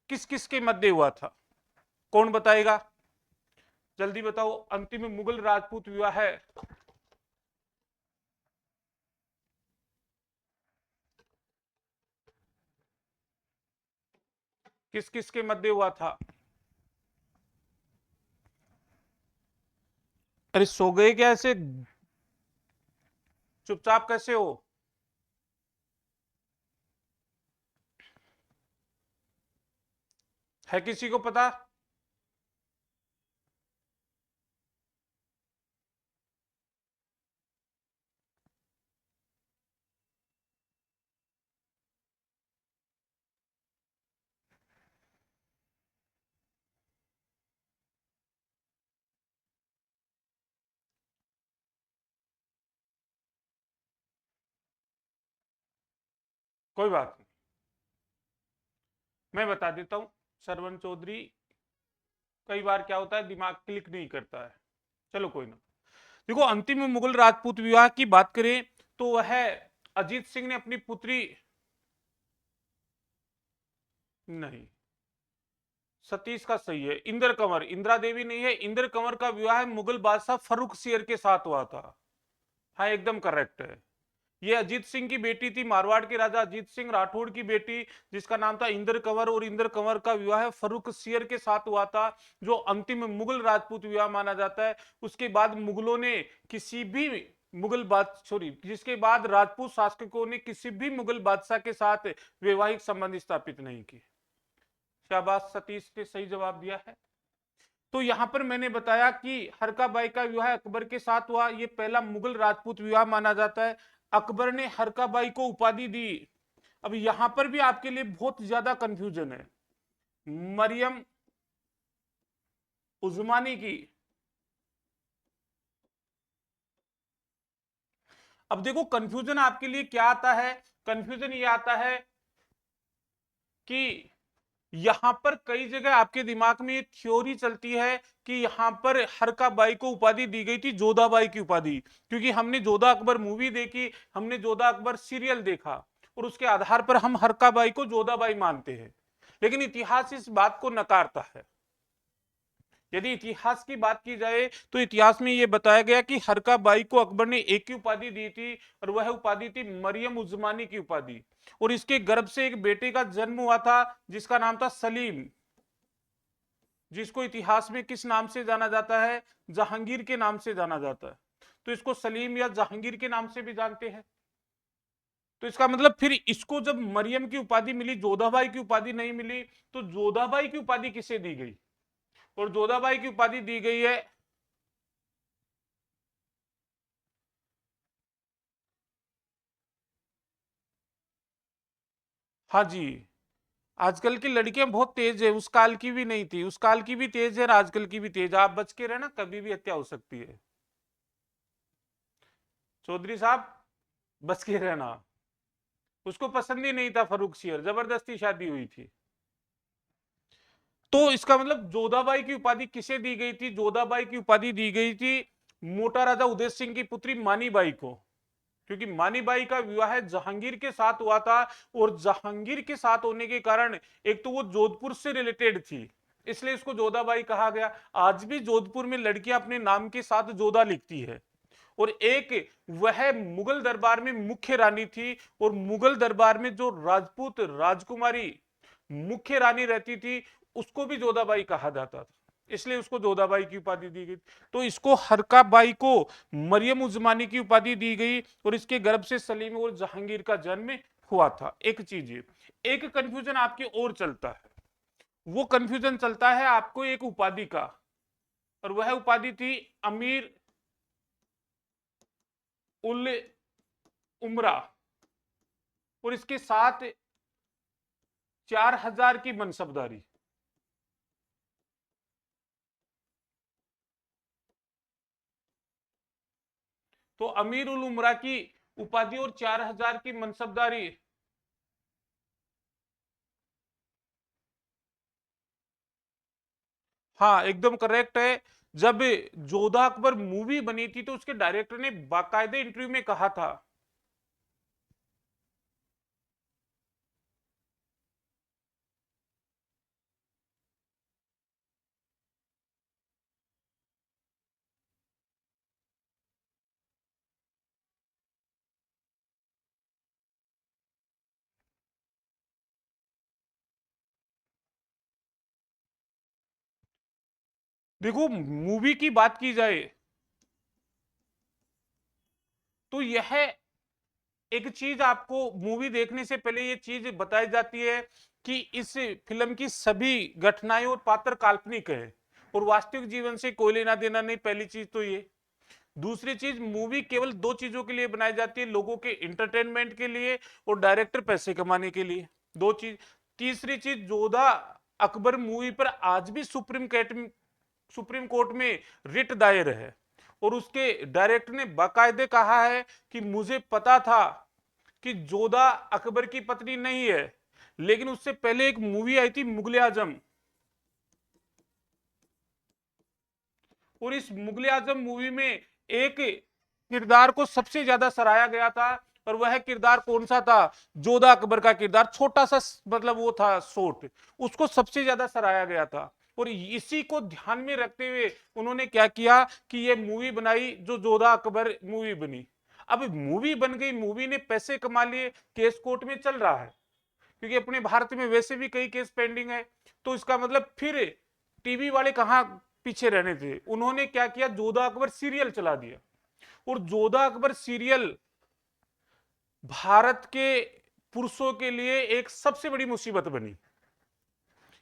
किस किस के मध्य हुआ था, कौन बताएगा? जल्दी बताओ, अंतिम मुगल राजपूत विवाह किस किस के मध्य हुआ था? अरे सो गए क्या? ऐसे चुपचाप कैसे हो? है किसी को पता? कोई बात नहीं, मैं बता देता हूं। सरवण चौधरी, कई बार क्या होता है दिमाग क्लिक नहीं करता है। चलो कोई ना। देखो अंतिम मुगल राजपूत विवाह की बात करें तो वह अजीत सिंह ने अपनी पुत्री, नहीं, सतीश का सही है, इंद्र कंवर, इंदिरा देवी नहीं है, इंद्र कंवर का विवाह मुगल बादशाह फर्रुख शेर के साथ हुआ था। हाँ एकदम करेक्ट है। ये अजीत सिंह की बेटी थी, मारवाड़ के राजा अजीत सिंह राठौड़ की बेटी, जिसका नाम था इंद्र कंवर, और इंद्र कंवर का विवाह फर्रुख शेर के साथ हुआ था, जो अंतिम मुगल राजपूत विवाह माना जाता है। उसके बाद मुगलों ने किसी भी मुगल बाद सॉरी जिसके बाद राजपूत शासकों ने किसी भी मुगल बादशाह के साथ वैवाहिक संबंध स्थापित नहीं किए। शाबाश सतीश ने सही जवाब दिया है। तो यहां पर मैंने बताया कि हरका बाई का विवाह अकबर के साथ हुआ, यह पहला मुगल राजपूत विवाह माना जाता है। अकबर ने हरका बाई को उपाधि दी। अब यहां पर भी आपके लिए बहुत ज्यादा कंफ्यूजन है। मरियम उस्मानी की। अब देखो कंफ्यूजन आपके लिए क्या आता है? कंफ्यूजन ये आता है कि यहां पर कई जगह आपके दिमाग में थ्योरी चलती है कि यहां पर हरका बाई को उपाधि दी गई थी जोधा बाई की उपाधि, क्योंकि हमने जोधा अकबर मूवी देखी, हमने जोधा अकबर सीरियल देखा, और उसके आधार पर हम हरका बाई को जोधा बाई मानते हैं। लेकिन इतिहास इस बात को नकारता है। यदि इतिहास की बात की जाए तो इतिहास में यह बताया गया कि हरका बाई को अकबर ने एक ही उपाधि दी थी, और वह उपाधि थी मरियम उस्मानी की उपाधि, और इसके गर्भ से एक बेटे का जन्म हुआ था जिसका नाम था सलीम, जिसको इतिहास में किस नाम से जाना जाता है? जहांगीर के नाम से जाना जाता है। तो इसको सलीम या जहांगीर के नाम से भी जानते हैं। तो इसका मतलब फिर इसको जब मरियम की उपाधि मिली, जोधाबाई की उपाधि नहीं मिली, तो जोधाबाई की उपाधि किसे दी गई? और जोधाबाई की उपाधि दी गई है, हाँ जी, आजकल की लड़कियां बहुत तेज है, उस काल की भी नहीं थी, उस काल की भी तेज है और आजकल की भी तेज। आप बच के रहना, कभी भी हत्या हो सकती है। चौधरी साहब बच के रहना। उसको पसंद ही नहीं था फर्रुख शेर, जबरदस्ती शादी हुई थी। तो इसका मतलब जोधाबाई की उपाधि किसे दी गई थी? जोधाबाई की उपाधि दी गई थी मोटा राजा उदय सिंह की पुत्री मानीबाई को, क्योंकि मानीबाई का विवाह जहांगीर के साथ हुआ था, और जहांगीर के साथ होने के कारण एक तो वो जोधपुर से रिलेटेड थी, इसलिए इसको जोधाबाई कहा गया। आज भी जोधपुर में लड़कियां अपने नाम के साथ जोधा लिखती है। और एक वह मुगल दरबार में मुख्य रानी थी, और मुगल दरबार में जो राजपूत राजकुमारी मुख्य रानी रहती थी उसको भी जोधाबाई कहा जाता था, इसलिए उसको जोधाबाई की उपाधि दी गई। तो इसको हरकाबाई को मरियम उजमानी की उपाधि दी गई और इसके गर्भ से सलीम और जहांगीर का जन्म हुआ था। एक चीज है, एक कंफ्यूजन आपकी और चलता है, वो कंफ्यूजन चलता है आपको एक उपाधि का, और वह उपाधि थी अमीर उल उमरा, और इसके साथ 4000 की मनसबदारी। तो अमीर उल उमरा की उपाधि और 4000 की मनसबदारी। हाँ एकदम करेक्ट है। जब जोधा अकबर मूवी बनी थी तो उसके डायरेक्टर ने बाकायदे इंटरव्यू में कहा था। देखो मूवी की बात की जाए तो यह एक चीज आपको मूवी देखने से पहले ये चीज बताई जाती है कि इस फिल्म की सभी घटनाएं और पात्र काल्पनिक है और वास्तविक जीवन से कोई लेना देना नहीं। पहली चीज तो ये। दूसरी चीज, मूवी केवल दो चीजों के लिए बनाई जाती है, लोगों के इंटरटेनमेंट के लिए और डायरेक्टर पैसे कमाने के लिए। दो चीज। तीसरी चीज, जोधा अकबर मूवी पर आज भी सुप्रीम कोर्ट में रिट दायर है और उसके डायरेक्टर ने बाकायदे कहा है कि मुझे पता था कि जोधा अकबर की पत्नी नहीं है, लेकिन उससे पहले एक मूवी आई थी मुगले आजम, और इस मुगले आजम मूवी में एक किरदार को सबसे ज्यादा सराहा गया था, और वह किरदार कौन सा था? जोधा अकबर का किरदार, छोटा सा मतलब वो था शॉट, उसको सबसे ज्यादा सराहा गया था। और इसी को ध्यान में रखते हुए उन्होंने क्या किया कि ये मूवी बनाई जो जोधा अकबर मूवी बनी। अब मूवी बन गई, मूवी ने पैसे कमा लिए, केस कोर्ट में चल रहा है क्योंकि अपने भारत में वैसे भी कई केस पेंडिंग है। तो इसका मतलब फिर टीवी वाले कहां पीछे रहने थे, उन्होंने क्या किया, जोधा अकबर सीरियल चला दिया। और जोधा अकबर सीरियल भारत के पुरुषों के लिए एक सबसे बड़ी मुसीबत बनी,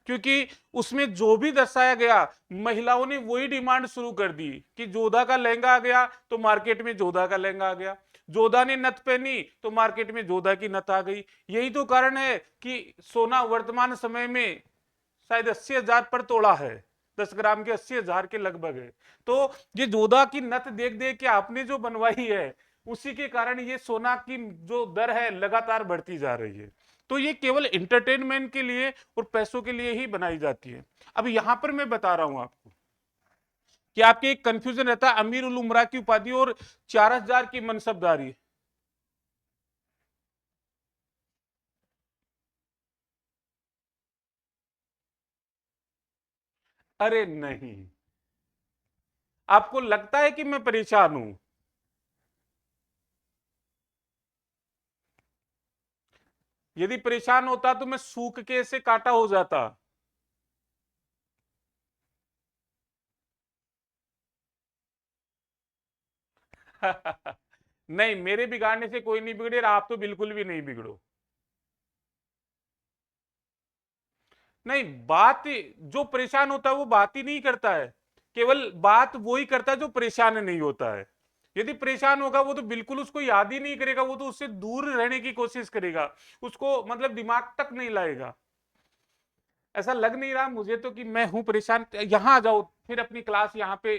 क्योंकि उसमें जो भी दर्शाया गया महिलाओं ने वही डिमांड शुरू कर दी कि जोधा का लहंगा आ गया तो मार्केट में जोधा का लहंगा आ गया, जोधा ने नथ पहनी तो मार्केट में जोधा की नथ आ गई। यही तो कारण है कि सोना वर्तमान समय में शायद 80,000 पर तोड़ा है, 10 ग्राम के 80,000 के लगभग है। तो ये जोधा की नथ देख देख के आपने जो बनवाई है उसी के कारण ये सोना की जो दर है लगातार बढ़ती जा रही है। तो ये केवल इंटरटेनमेंट के लिए और पैसों के लिए ही बनाई जाती है। अब यहां पर मैं बता रहा हूं आपको कि आपके एक कंफ्यूजन रहता है अमीर उल उमरा की उपाधि और 4000 की मनसबदारी। अरे नहीं, आपको लगता है कि मैं परेशान हूं? यदि परेशान होता तो मैं सूख के ऐसे काटा हो जाता। नहीं, मेरे बिगाड़ने से कोई नहीं बिगड़े, आप तो बिल्कुल भी नहीं बिगड़ो। नहीं, बात जो परेशान होता है वो बात ही नहीं करता है, केवल बात वो ही करता है जो परेशान नहीं होता है। यदि परेशान होगा वो तो बिल्कुल उसको याद ही नहीं करेगा, वो तो उससे दूर रहने की कोशिश करेगा, उसको मतलब दिमाग तक नहीं लाएगा। ऐसा लग नहीं रहा मुझे तो कि मैं हूं परेशान। यहां आ जाओ फिर अपनी क्लास यहाँ पे।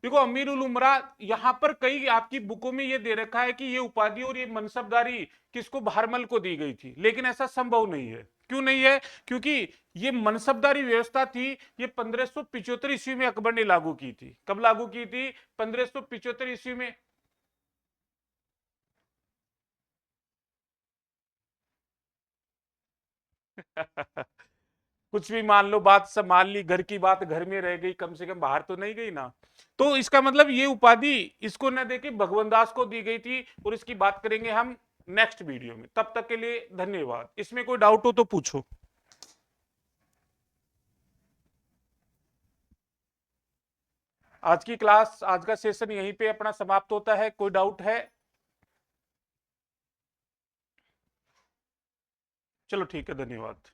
देखो अमीर उल उमरा, यहां पर कई आपकी बुकों में ये दे रखा है कि ये उपाधि और ये मनसबदारी किसको, भारमल को दी गई थी, लेकिन ऐसा संभव नहीं है। क्यों नहीं है? क्योंकि ये मनसबदारी व्यवस्था थी, ये 1575 ईस्वी में अकबर ने लागू की थी। कब लागू की थी? 1575 ईस्वी में। कुछ भी मान लो, बात सब मान ली, घर की बात घर में रह गई, कम से कम बाहर तो नहीं गई ना। तो इसका मतलब ये उपाधि इसको न देके भगवान दास को दी गई थी, और इसकी बात करेंगे हम नेक्स्ट वीडियो में। तब तक के लिए धन्यवाद। इसमें कोई डाउट हो तो पूछो। आज की क्लास, आज का सेशन यहीं पे अपना समाप्त होता है। कोई डाउट है? चलो ठीक है, धन्यवाद।